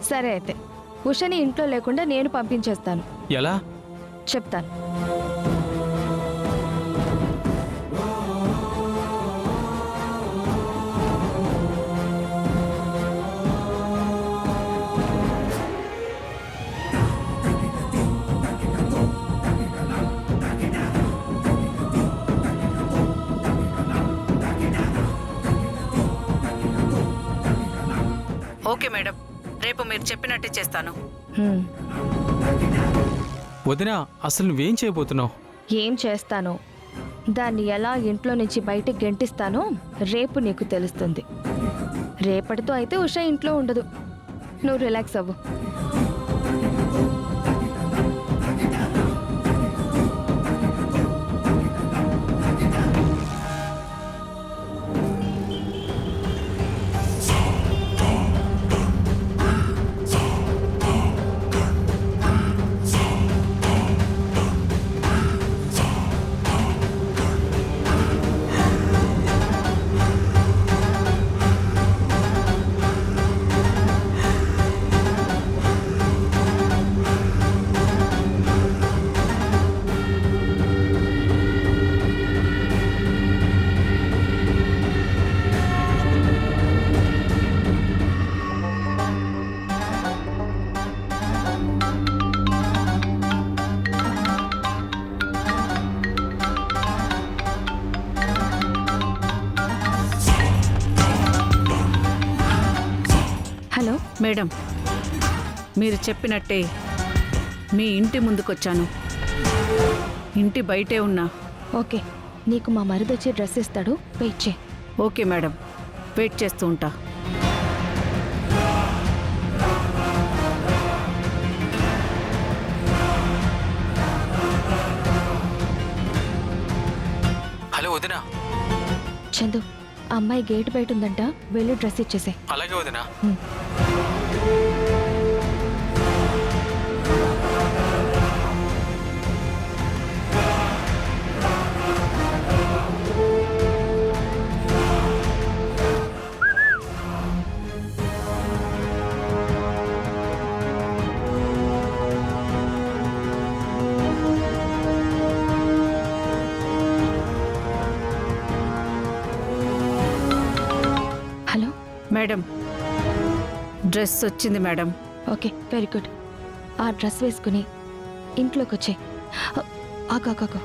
సరే అయితే ఉషని ఇంట్లో లేకుండా నేను పంపించేస్తాను. ఎలా? చెప్తాను. ఓకే మేడం, రేపు మీరు చెప్పినట్టే చేస్తాను. హ్మ్. వదినా, అసలు నువ్వేం చేయబోతున్నావు? ఏం చేస్తానో దాన్ని ఎలా ఇంట్లో నుంచి బయటికి గెంటిస్తానో రేపు నీకు తెలుస్తుంది. రేపటితో అయితే ఉష ఇంట్లో ఉండదు. నువ్వు రిలాక్స్ అవ్వు. హలో మేడం, మీరు చెప్పినట్టే మీ ఇంటి ముందుకొచ్చాను. ఇంటి బయటే ఉన్నా. ఓకే, నీకు మా మరిదొచ్చి డ్రెస్ ఇస్తాడు, వెయిట్ చేయి. ఓకే మేడం, వెయిట్ చేస్తూ ఉంటా. హలో వదినా. చందు, ఆ అమ్మాయి గేట్ బయట ఉందంట, వెళ్ళి డ్రెస్ ఇచ్చేసే. అలాగే వదినా. హలో మేడం, డ్రెస్ వచ్చింది మేడం. Okay, very good. ఆ డ్రెస్ వేసుకుని ఇంట్లోకి వచ్చే. ఆగాగాగా,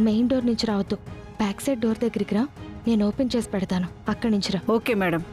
మెయిన్ డోర్ నుంచి రావద్దు, బ్యాక్ సైడ్ డోర్ దగ్గరికి రా, నేను ఓపెన్ చేసి పెడతాను, అక్కడి నుంచి రా. Okay madam.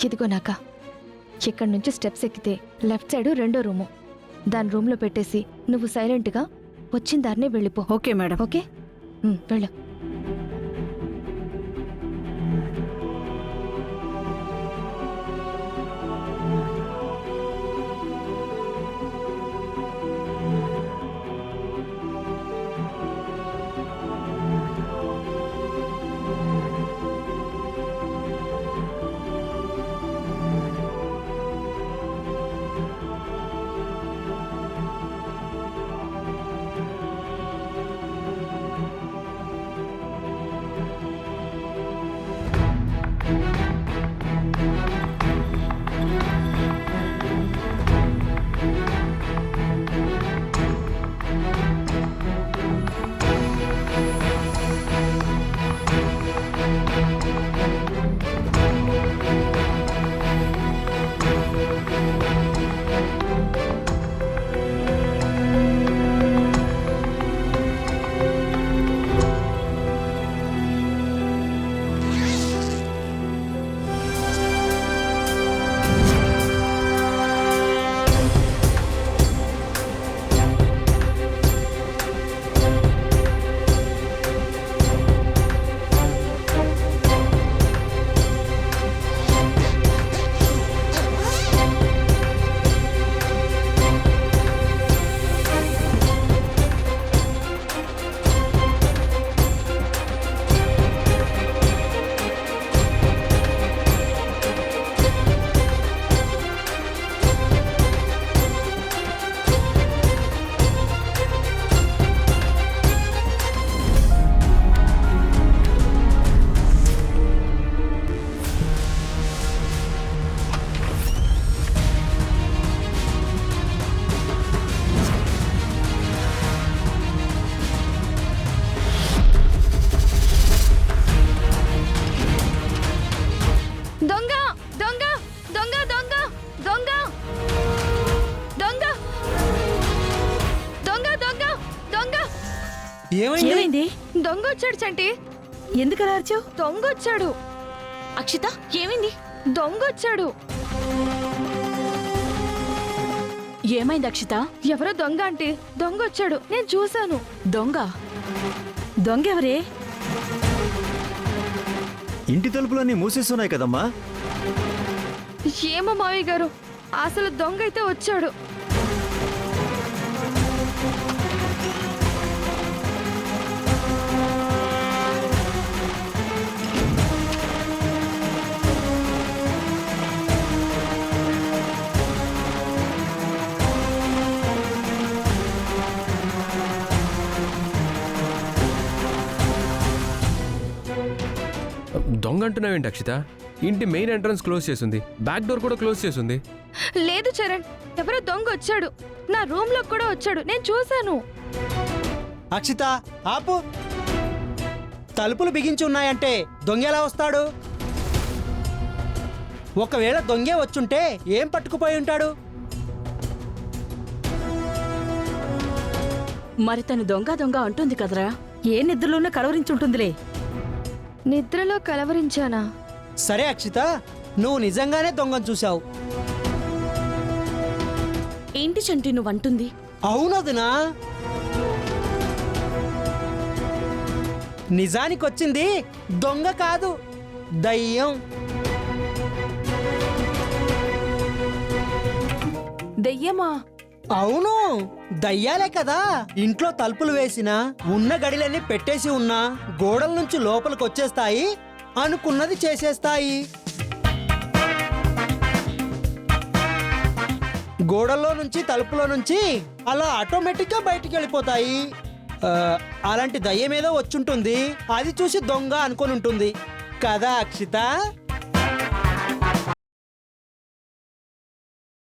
ఇదిగో నాక, ఇక్కడి నుంచి స్టెప్స్ ఎక్కితే లెఫ్ట్ సైడ్ రెండో రూము, దాని రూమ్లో పెట్టేసి నువ్వు సైలెంట్గా వచ్చిన దారినే వెళ్ళిపో. Okay madam. ఓకే, వెళ్ళు. ఏమైంది? దొంగ వచ్చాడు చంటి. ఎందుకు అలా అరిచావు? దొంగ వచ్చాడు. అక్షిత ఏమైంది? దొంగ వచ్చాడు. ఏమైంది అక్షిత? ఎవరో దొంగ అంటే దొంగ వచ్చాడు, నేను చూశాను. దొంగ? దొంగ ఎవరే? ఇంటి తలుపులన్నీ మూసేస్తున్నాయి కదమ్మా. ఏమో మావయ్య గారు, అసలు దొంగ అయితే వచ్చాడు. దొంగ అంటున్నావేంటి అక్షిత? ఇంటి మెయిన్ ఎంట్రన్స్ క్లోజ్ చేసింది, బ్యాక్ డోర్ కూడా క్లోజ్ చేసింది. లేదు చరణ్, ఎవరో దొంగ వచ్చాడు. నా రూమ్ లో కూడా వచ్చాడు, నేను చూశాను. అక్షిత ఆపు. తలుపులు బిగించి ఉన్నాయంటే దొంగ ఎలా వస్తాడు? ఒకవేళ దొంగే వచ్చుంటే ఏం పట్టుకుపోయి ఉంటాడు? మరి తను దొంగ దొంగ అంటుంది కదరా. ఏ నిద్రలోనే కలవరించుంటుందిలే. నిద్రలో కలవరించానా? సరే అక్షిత, నువ్వు నిజంగానే దొంగను చూశావు. ఏంటి చంటి నువ్వు అంటుంది? అవునదినా, నిజానికొచ్చింది దొంగ కాదు, దయ్యం. దెయ్యమా? అవును, దయ్యాలే కదా. ఇంట్లో తలుపులు వేసినా, ఉన్న గడిలన్నీ పెట్టేసి ఉన్నా గోడల నుంచి లోపలికి వచ్చేస్తాయి, అనుకున్నది చేసేస్తాయి. గోడల్లో నుంచి తలుపులో నుంచి అలా ఆటోమేటిక్గా బయటికి వెళ్ళిపోతాయి. అలాంటి దయ్యం ఏదో వచ్చుంటుంది, అది చూసి దొంగ అనుకొని ఉంటుంది కదా అక్షిత.